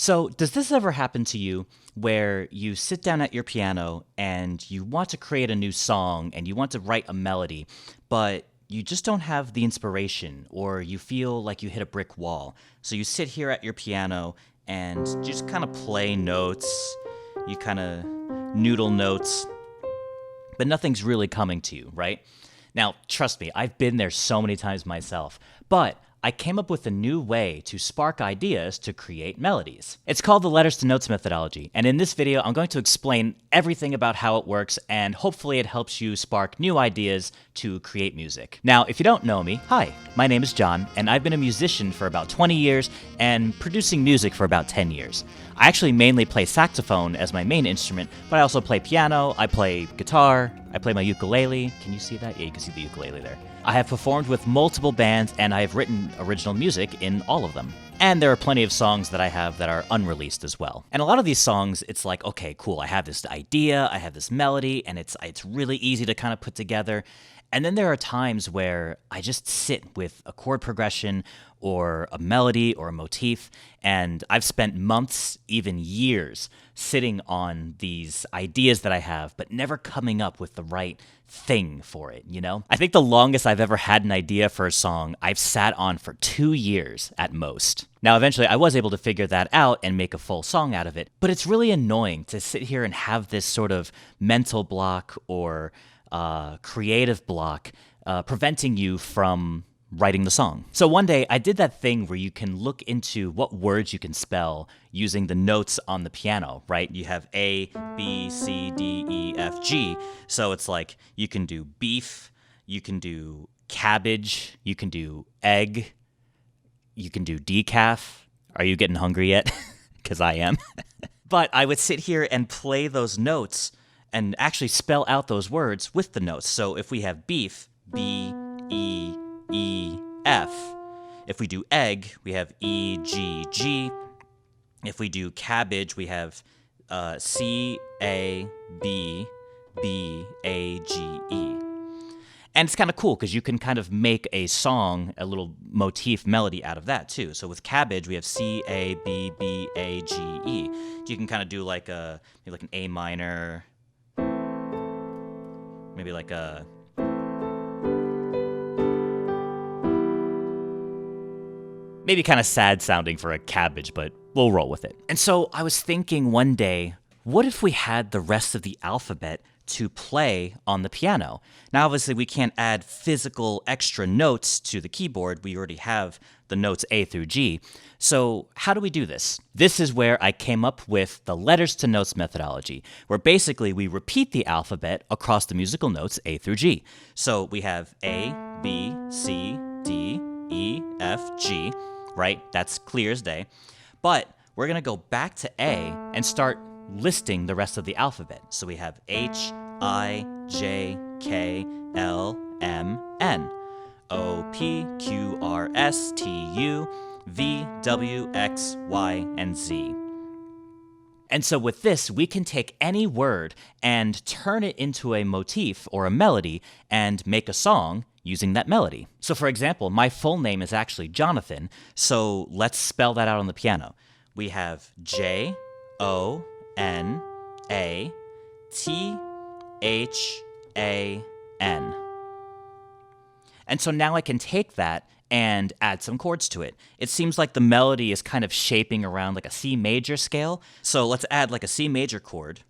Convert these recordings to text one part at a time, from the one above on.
So, does this ever happen to you where you sit down at your piano and you want to create a new song and you want to write a melody, but you just don't have the inspiration or you feel like you hit a brick wall? So, you sit here at your piano and you just kind of play notes, you kind of noodle notes, but nothing's really coming to you, right? Now, trust me, I've been there so many times myself, but I came up with a new way to spark ideas to create melodies. It's called the letters to notes methodology, and in this video, I'm going to explain everything about how it works, and hopefully it helps you spark new ideas to create music. Now, if you don't know me, hi, my name is John, and I've been a musician for about 20 years and producing music for about 10 years. I actually mainly play saxophone as my main instrument, but I also play piano, I play guitar, I play my ukulele. Can you see that? Yeah, you can see the ukulele there. I have performed with multiple bands, and I have written original music in all of them. And there are plenty of songs that I have that are unreleased as well. And a lot of these songs, it's like, okay, cool, I have this idea, I have this melody, and it's really easy to kind of put together. And then there are times where I just sit with a chord progression or a melody or a motif, and I've spent months, even years, sitting on these ideas that I have, but never coming up with the right thing for it, you know? I think the longest I've ever had an idea for a song, I've sat on for 2 years at most. Now, eventually, I was able to figure that out and make a full song out of it, but it's really annoying to sit here and have this sort of mental block or creative block preventing you from writing the song. So one day I did that thing where you can look into what words you can spell using the notes on the piano, right? You have A, B, C, D, E, F, G. So it's like you can do beef, you can do cabbage, you can do egg, you can do decaf. Are you getting hungry yet? Because I am. But I would sit here and play those notes and actually spell out those words with the notes. So if we have beef, B, E, E, F. If we do egg, we have E, G, G. If we do cabbage, we have C, A, B, B, A, G, E. And it's kind of cool because you can kind of make a song, a little motif melody out of that too. So with cabbage, we have C, A, B, B, A, G, E. You can kind of do like maybe like an A minor, maybe like a maybe kind of sad sounding for a cabbage, but we'll roll with it. And so I was thinking one day, what if we had the rest of the alphabet to play on the piano? Now, obviously, we can't add physical extra notes to the keyboard. We already have the notes A through G. So how do we do this? This is where I came up with the letters to notes methodology, where basically we repeat the alphabet across the musical notes A through G. So we have A, B, C, D, E, F, G, right? That's clear as day. But we're going to go back to A and start listing the rest of the alphabet. So we have H, I, J, K, L, M, N, O, P, Q, R, S, T, U, V, W, X, Y, and Z. And so with this, we can take any word and turn it into a motif or a melody and make a song using that melody. So for example, my full name is actually Jonathan, so let's spell that out on the piano. We have J, O, N, A, T, H, A, N. And so now I can take that and add some chords to it. It seems like the melody is kind of shaping around like a C major scale. So let's add like a C major chord.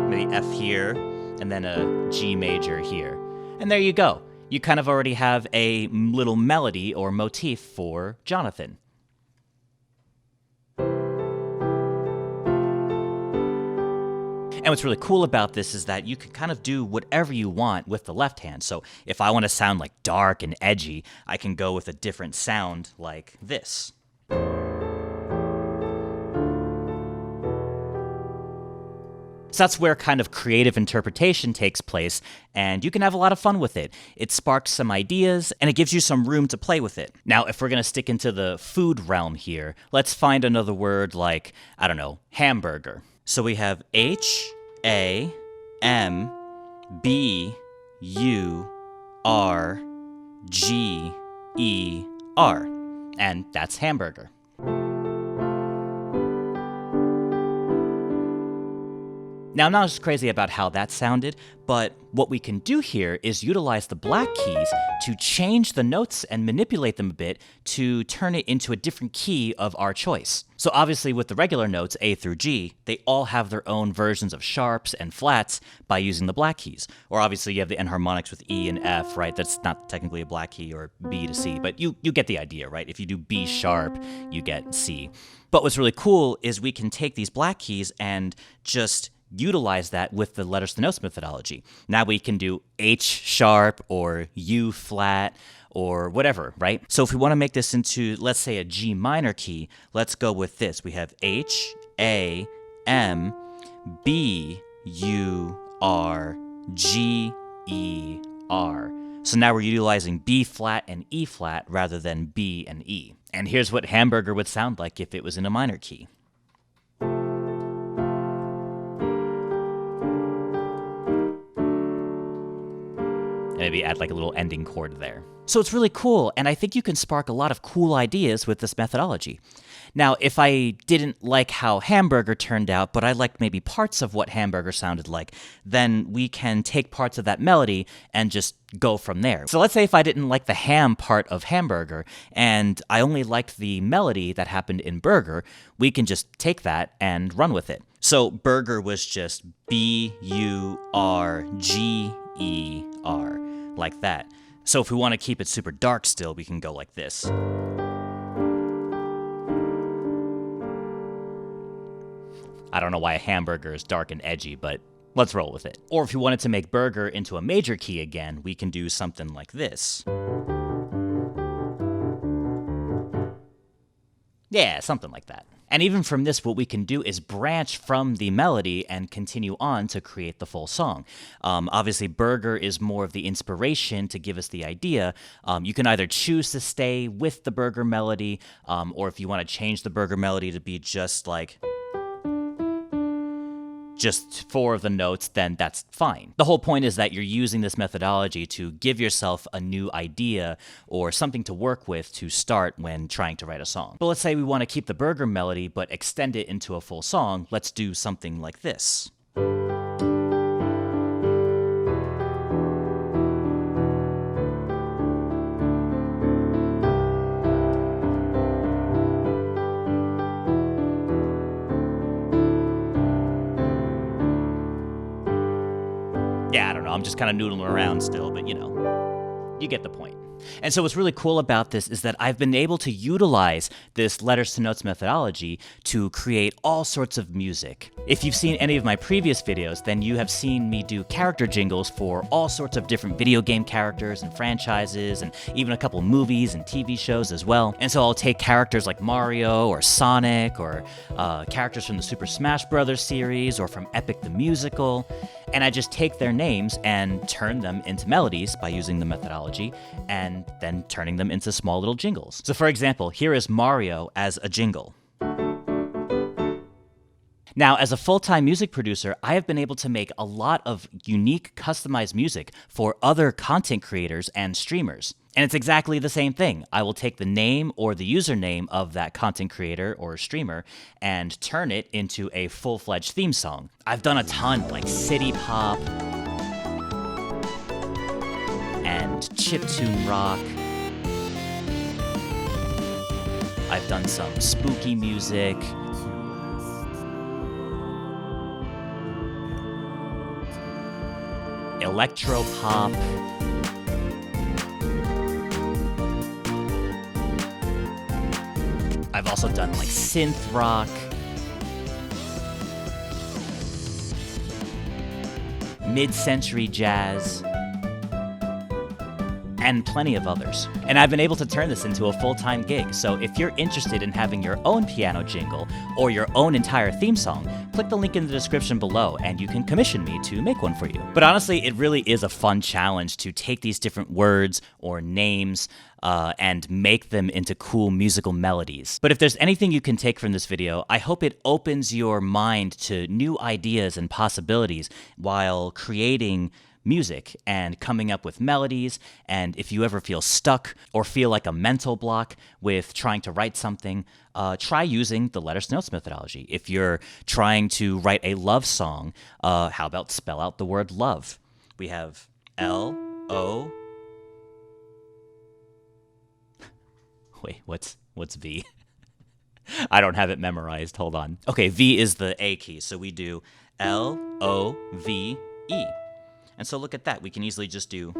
Maybe F here, and then a G major here. And there you go. You kind of already have a little melody or motif for Jonathan. And what's really cool about this is that you can kind of do whatever you want with the left hand. So if I want to sound like dark and edgy, I can go with a different sound like this. So that's where kind of creative interpretation takes place, and you can have a lot of fun with it. It sparks some ideas, and it gives you some room to play with it. Now, if we're going to stick into the food realm here, let's find another word like, I don't know, hamburger. So we have H, A, M, B, U, R, G, E, R, and that's hamburger. Now, I'm not as crazy about how that sounded, but what we can do here is utilize the black keys to change the notes and manipulate them a bit to turn it into a different key of our choice. So obviously with the regular notes, A through G, they all have their own versions of sharps and flats by using the black keys. Or obviously you have the enharmonics with E and F, right? That's not technically a black key, or B to C, but you get the idea, right? If you do B sharp, you get C. But what's really cool is we can take these black keys and just utilize that with the letters to notes methodology. Now we can do H sharp or U flat or whatever, right? So if we want to make this into, let's say, a G minor key, let's go with this. We have H, A, M, B, U, R, G, E, R. So now we're utilizing B flat and E flat rather than B and E. And here's what Hamburger would sound like if it was in a minor key. Maybe add like a little ending chord there. So it's really cool, and I think you can spark a lot of cool ideas with this methodology. Now, if I didn't like how Hamburger turned out, but I liked maybe parts of what Hamburger sounded like, then we can take parts of that melody and just go from there. So let's say if I didn't like the ham part of Hamburger, and I only liked the melody that happened in Burger, we can just take that and run with it. So Burger was just B-U-R-G-E-R, like that. So if we want to keep it super dark still, we can go like this. I don't know why a Hamburger is dark and edgy, but let's roll with it. Or if you wanted to make Burger into a major key again, we can do something like this. Yeah, something like that. And even from this, what we can do is branch from the melody and continue on to create the full song. Obviously, Burger is more of the inspiration to give us the idea. You can either choose to stay with the Burger melody, or if you want to change the Burger melody to be just like just 4 of the notes, then that's fine. The whole point is that you're using this methodology to give yourself a new idea or something to work with to start when trying to write a song. But let's say we want to keep the Burger melody but extend it into a full song. Let's do something like this. Yeah, I don't know, I'm just kind of noodling around still, but you know, you get the point. And so what's really cool about this is that I've been able to utilize this letters to notes methodology to create all sorts of music. If you've seen any of my previous videos, then you have seen me do character jingles for all sorts of different video game characters and franchises, and even a couple movies and TV shows as well. And so I'll take characters like Mario or Sonic or characters from the Super Smash Bros. Series or from Epic the Musical, and I just take their names and turn them into melodies by using the methodology, and then turning them into small little jingles. So for example, here is Mario as a jingle. Now, as a full-time music producer, I have been able to make a lot of unique customized music for other content creators and streamers. And it's exactly the same thing. I will take the name or the username of that content creator or streamer and turn it into a full-fledged theme song. I've done a ton, like city pop and chiptune rock. I've done some spooky music. Electro pop. I've also done like synth rock. Mid-century jazz. And plenty of others. And I've been able to turn this into a full-time gig, so if you're interested in having your own piano jingle or your own entire theme song, click the link in the description below and you can commission me to make one for you. But honestly, it really is a fun challenge to take these different words or names and make them into cool musical melodies. But if there's anything you can take from this video, I hope it opens your mind to new ideas and possibilities while creating music and coming up with melodies. And if you ever feel stuck or feel like a mental block with trying to write something, try using the letters to notes methodology. If you're trying to write a love song, how about spell out the word love? We have L-O. Wait, what's V? I don't have it memorized. Hold on. Okay, V is the A key, so we do L-O-V-E. And so look at that. We can easily just do.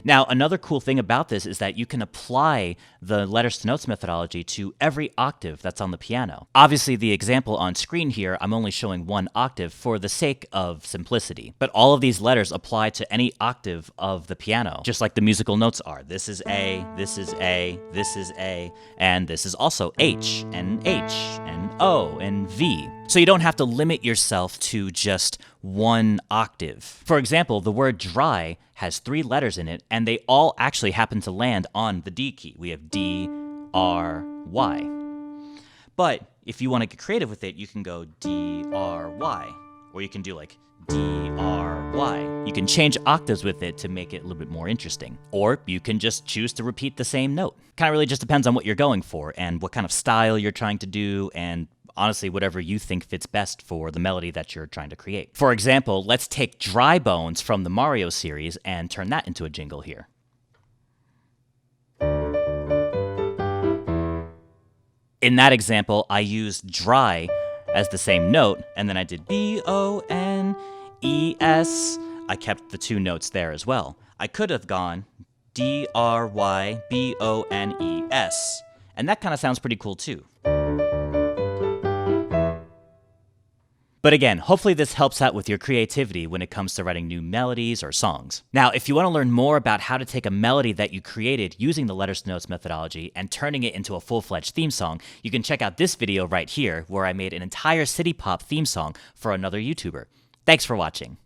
Now, another cool thing about this is that you can apply the letters to notes methodology to every octave that's on the piano. Obviously, the example on screen here, I'm only showing one octave for the sake of simplicity. But all of these letters apply to any octave of the piano, just like the musical notes are. This is A, this is A, this is A, and this is also H, and O, and V. So you don't have to limit yourself to just one octave. For example, the word dry has 3 letters in it, and they all actually happen to land on the D key. We have D, R, Y. But if you want to get creative with it, you can go D, R, Y, or you can do like D, R, Y. You can change octaves with it to make it a little bit more interesting. Or you can just choose to repeat the same note. Kind of really just depends on what you're going for and what kind of style you're trying to do, and honestly, whatever you think fits best for the melody that you're trying to create. For example, let's take Dry Bones from the Mario series and turn that into a jingle here. In that example, I used dry as the same note, and then I did B-O-N-E-S. I kept the 2 notes there as well. I could have gone D-R-Y-B-O-N-E-S, and that kind of sounds pretty cool too. But again, hopefully this helps out with your creativity when it comes to writing new melodies or songs. Now, if you want to learn more about how to take a melody that you created using the letters to notes methodology and turning it into a full-fledged theme song, you can check out this video right here where I made an entire city pop theme song for another YouTuber. Thanks for watching.